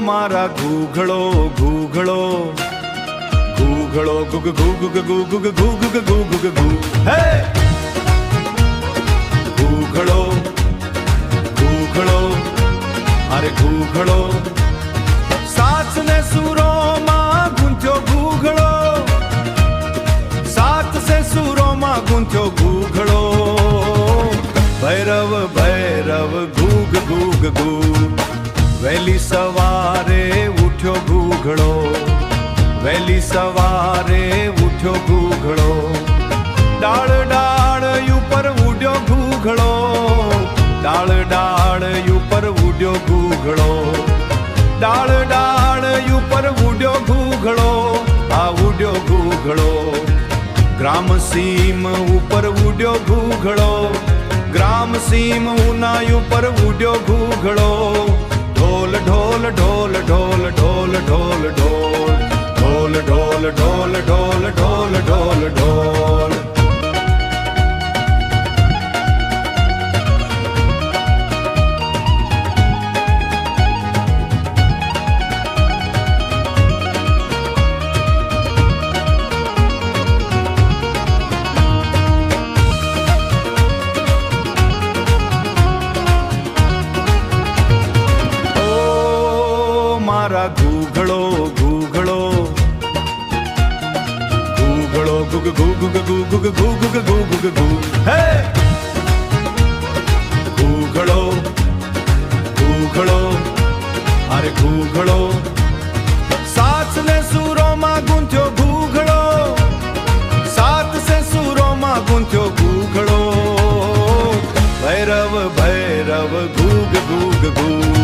મારા ઘૂઘડો ઘૂઘડો ઘૂઘડો ગુગ ગુગ ગુગ ગુગ ગુગ ગુગ ગુગ ગુગ હે ઘૂઘડો ઘૂઘડો અરે ઘૂઘડો સાત ને સુરો માં ગુંથ્યો ઘૂઘડો સાત સે સુરો માં ગુંથ્યો ઘૂઘડો ભૈરવ ભૈરવ ઘૂગ ઘૂગ ઘૂગ વહેલી સવારે ઉઠ્યો ઘૂઘડો વહેલી સવારે ઉઠ્યો ઘૂઘડો ડાળ ડાળ ઉપર ઉડ્યો ઘૂઘડો ડાળ ડાળ ઉપર ઉડ્યો ઘૂઘડો ડાળ ડાળ ઉપર ઉડ્યો ઘૂઘડો આ ઉડ્યો ઘૂઘડો ગ્રામ સીમ ઉપર ઉડ્યો ઘૂઘડો ગ્રામ સીમ ઉના ઉપર ઉડ્યો ઘૂઘડો ઢોલ ઢોલ ઢોલ ઢોલ ઢોલ ઢોલ ઢોલ ઢોલ ઢોલ ઢોલ ઢોલ ઢોલ ઢોલ ઢોલ મારા ઘૂઘડો ઘૂઘડો ઘૂઘડો ગુગ ગુગ ગુગ ગુગ ગુગ ગુગ ગુગ ગુગ હે ઘૂઘડો ઘૂઘડો અરે ઘૂઘડો સાત ને સુરો માં ગુંથ્યો ઘૂઘડો સાત સે સુરો માં ગુંથ્યો ઘૂઘડો ભૈરવ ભૈરવ ઘૂગ ઘૂગ ઘૂગ